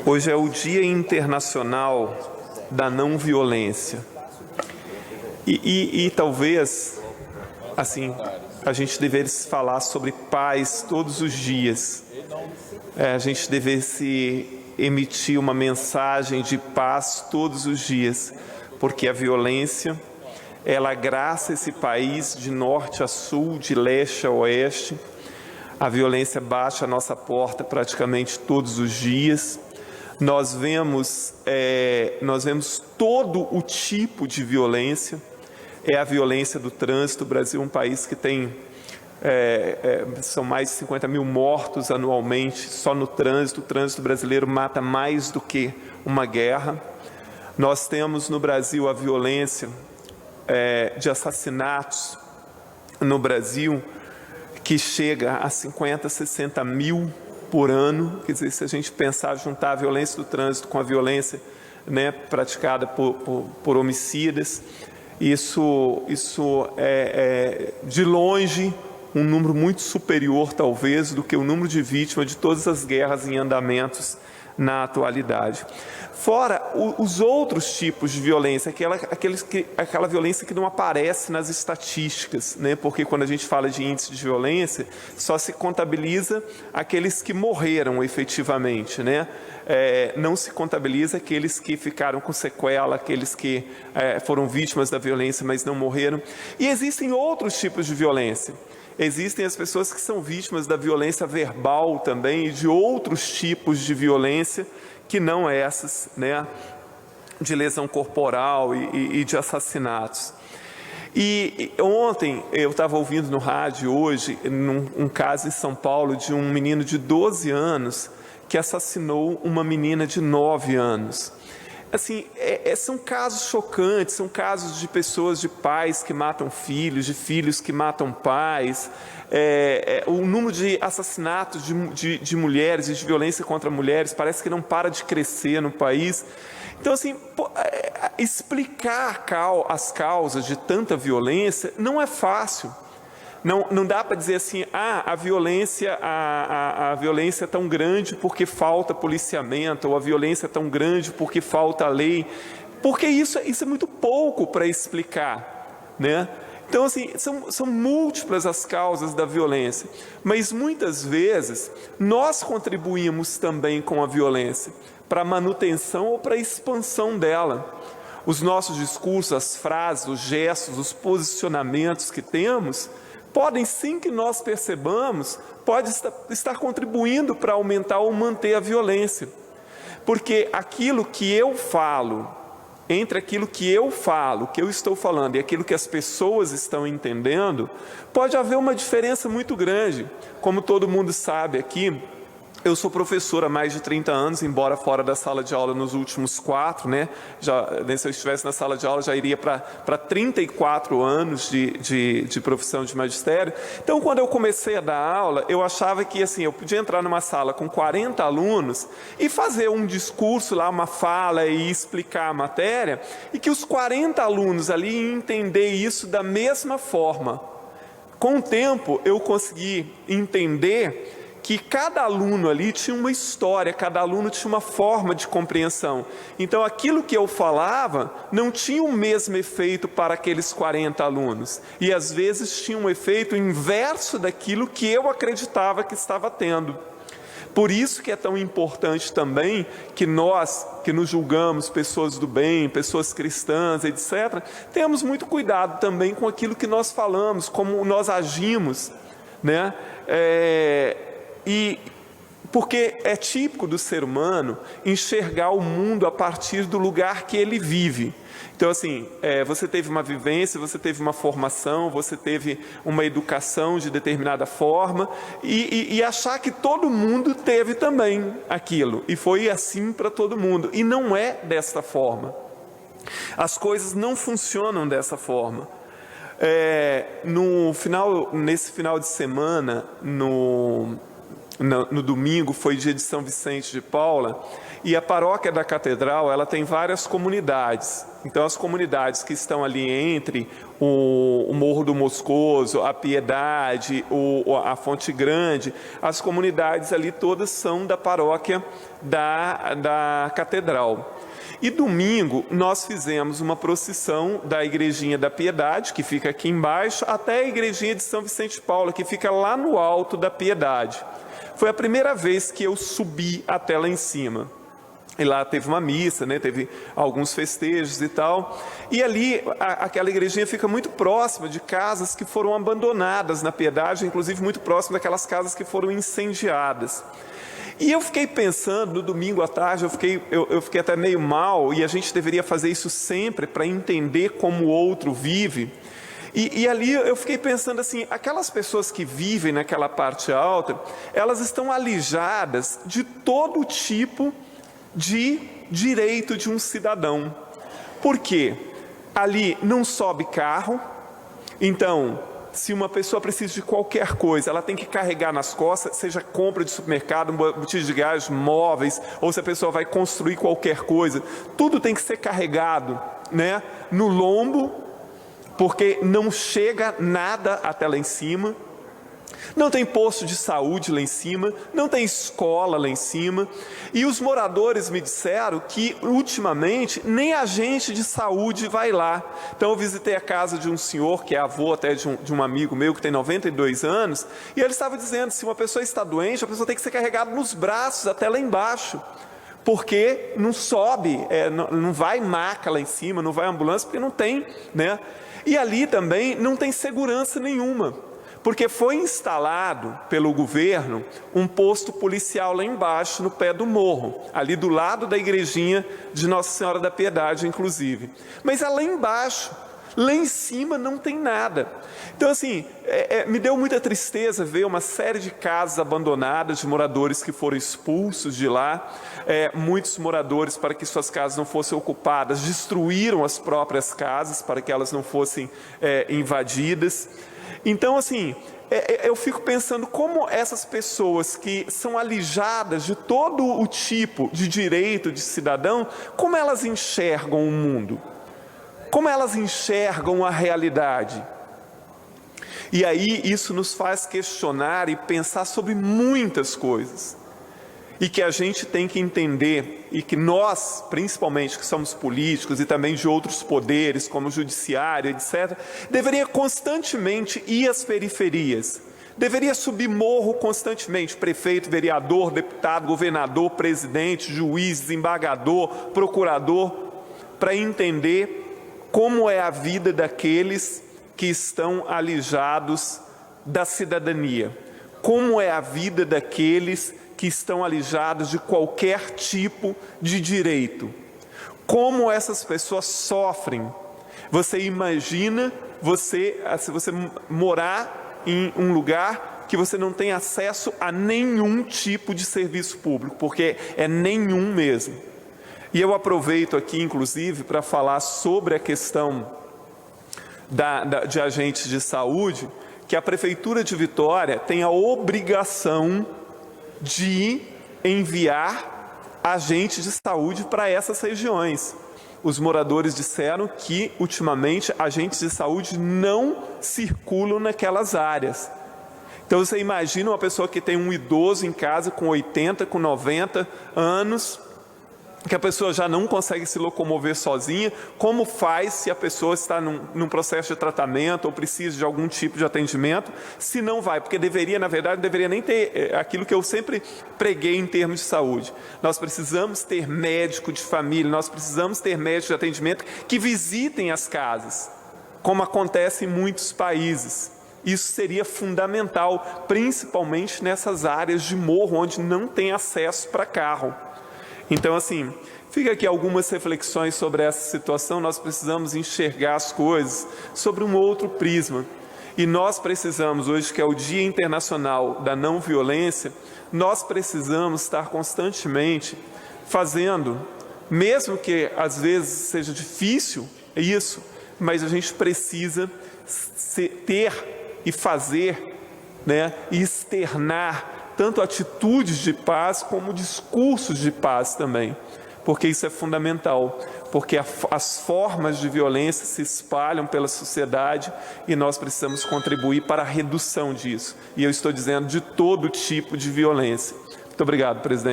Hoje é o Dia Internacional da Não Violência. E talvez, assim, a gente devesse falar sobre paz todos os dias. A gente devesse emitir uma mensagem de paz todos os dias, porque a violência, ela agraça esse país de norte a sul, de leste a oeste. A violência bate a nossa porta praticamente todos os dias. Nós vemos todo o tipo de violência. É a violência do trânsito. O Brasil é um país que tem, são mais de 50 mil mortos anualmente só no trânsito. O trânsito brasileiro mata mais do que uma guerra. Nós temos no Brasil a violência de assassinatos no Brasil, que chega a 50, 60 mil por ano. Quer dizer, se a gente pensar, juntar a violência do trânsito com a violência, praticada por homicidas, isso é de longe um número muito superior, talvez, do que o número de vítimas de todas as guerras em andamentos na atualidade. Fora os outros tipos de violência, aquela violência que não aparece nas estatísticas, porque quando a gente fala de índice de violência, só se contabiliza aqueles que morreram efetivamente, não se contabiliza aqueles que ficaram com sequela, aqueles que foram vítimas da violência, mas não morreram. E existem outros tipos de violência. Existem as pessoas que são vítimas da violência verbal também e de outros tipos de violência que não essas, de lesão corporal e de assassinatos. E ontem eu estava ouvindo no rádio hoje um caso em São Paulo de um menino de 12 anos que assassinou uma menina de 9 anos. Assim, são casos chocantes, são casos de pessoas, de pais que matam filhos, de filhos que matam pais. O número de assassinatos de mulheres e de violência contra mulheres parece que não para de crescer no país. Então, assim, explicar as causas de tanta violência não é fácil. Não dá para dizer assim, a violência é tão grande porque falta policiamento, ou a violência é tão grande porque falta lei, porque isso é muito pouco para explicar, Então, assim, são múltiplas as causas da violência, mas muitas vezes nós contribuímos também com a violência para a manutenção ou para a expansão dela. Os nossos discursos, as frases, os gestos, os posicionamentos que temos podem, sem que nós percebamos, pode estar contribuindo para aumentar ou manter a violência. Porque aquilo que eu falo, entre aquilo que eu falo, que eu estou falando e aquilo que as pessoas estão entendendo, pode haver uma diferença muito grande. Como todo mundo sabe aqui, eu sou professor há mais de 30 anos, embora fora da sala de aula nos últimos 4, se eu estivesse na sala de aula já iria para 34 anos de profissão de magistério. Então, quando eu comecei a dar aula, eu achava que assim, eu podia entrar numa sala com 40 alunos e fazer um discurso lá, uma fala e explicar a matéria, e que os 40 alunos ali iam entender isso da mesma forma. Com o tempo, eu consegui entender que cada aluno ali tinha uma história, cada aluno tinha uma forma de compreensão. Então, aquilo que eu falava não tinha o mesmo efeito para aqueles 40 alunos. E, às vezes, tinha um efeito inverso daquilo que eu acreditava que estava tendo. Por isso que é tão importante também que nós, que nos julgamos pessoas do bem, pessoas cristãs, etc., tenhamos muito cuidado também com aquilo que nós falamos, como nós agimos, E porque é típico do ser humano enxergar o mundo a partir do lugar que ele vive. Então, assim, você teve uma vivência, você teve uma formação, você teve uma educação de determinada forma e achar que todo mundo teve também aquilo. E foi assim para todo mundo. E não é desta forma. As coisas não funcionam dessa forma. Nesse final de semana, no domingo foi dia de São Vicente de Paula, e a paróquia da Catedral, ela tem várias comunidades. Então, as comunidades que estão ali entre o Morro do Moscoso, a Piedade, a Fonte Grande, as comunidades ali todas são da paróquia da Catedral. E domingo nós fizemos uma procissão da Igrejinha da Piedade, que fica aqui embaixo, até a Igrejinha de São Vicente de Paula, que fica lá no alto da Piedade. Foi a primeira vez que eu subi até lá em cima. E lá teve uma missa, né? Teve alguns festejos e tal. E ali, aquela igrejinha fica muito próxima de casas que foram abandonadas na Piedade, inclusive muito próximo daquelas casas que foram incendiadas. E eu fiquei pensando, no domingo à tarde, eu fiquei até meio mal, e a gente deveria fazer isso sempre para entender como o outro vive. E ali eu fiquei pensando assim, aquelas pessoas que vivem naquela parte alta, elas estão alijadas de todo tipo de direito de um cidadão. Por quê? Ali não sobe carro, então, se uma pessoa precisa de qualquer coisa, ela tem que carregar nas costas, seja compra de supermercado, botija de gás, móveis, ou se a pessoa vai construir qualquer coisa, tudo tem que ser carregado, né, no lombo, porque não chega nada até lá em cima. Não tem posto de saúde lá em cima, não tem escola lá em cima. E os moradores me disseram que, ultimamente, nem agente de saúde vai lá. Então, eu visitei a casa de um senhor, que é avô até de um amigo meu, que tem 92 anos, e ele estava dizendo, se uma pessoa está doente, a pessoa tem que ser carregada nos braços até lá embaixo, porque não sobe, não vai maca lá em cima, não vai ambulância, porque não tem, né? E ali também não tem segurança nenhuma, porque foi instalado pelo governo um posto policial lá embaixo, no pé do morro, ali do lado da igrejinha de Nossa Senhora da Piedade, inclusive. Mas é lá embaixo, lá em cima não tem nada. Então, assim, me deu muita tristeza ver uma série de casas abandonadas, de moradores que foram expulsos de lá. Muitos moradores, para que suas casas não fossem ocupadas, destruíram as próprias casas para que elas não fossem invadidas. Então, assim, eu fico pensando como essas pessoas que são alijadas de todo o tipo de direito de cidadão, como elas enxergam o mundo? Como elas enxergam a realidade? E aí isso nos faz questionar e pensar sobre muitas coisas. E que a gente tem que entender, e que nós, principalmente que somos políticos e também de outros poderes, como o judiciário, etc., deveria constantemente ir às periferias. Deveria subir morro constantemente, prefeito, vereador, deputado, governador, presidente, juiz, desembargador, procurador, para entender como é a vida daqueles que estão alijados da cidadania. Como é a vida daqueles que estão alijados de qualquer tipo de direito. Como essas pessoas sofrem. Você imagina se você morar em um lugar que você não tem acesso a nenhum tipo de serviço público, porque é nenhum mesmo. E eu aproveito aqui, inclusive, para falar sobre a questão de agentes de saúde, que a Prefeitura de Vitória tem a obrigação de enviar agentes de saúde para essas regiões. Os moradores disseram que, ultimamente, agentes de saúde não circulam naquelas áreas. Então, você imagina uma pessoa que tem um idoso em casa com 80, com 90 anos, que a pessoa já não consegue se locomover sozinha, como faz se a pessoa está num processo de tratamento ou precisa de algum tipo de atendimento, se não vai, porque deveria, na verdade, deveria nem ter aquilo que eu sempre preguei em termos de saúde. Nós precisamos ter médico de família, nós precisamos ter médicos de atendimento que visitem as casas, como acontece em muitos países. Isso seria fundamental, principalmente nessas áreas de morro, onde não tem acesso para carro. Então, assim, fica aqui algumas reflexões sobre essa situação. Nós precisamos enxergar as coisas sobre um outro prisma. E nós precisamos, hoje que é o Dia Internacional da Não Violência, nós precisamos estar constantemente fazendo, mesmo que às vezes seja difícil isso, mas a gente precisa ter e fazer, né, e externar tanto atitudes de paz como discursos de paz também, porque isso é fundamental, porque as formas de violência se espalham pela sociedade e nós precisamos contribuir para a redução disso. E eu estou dizendo de todo tipo de violência. Muito obrigado, presidente.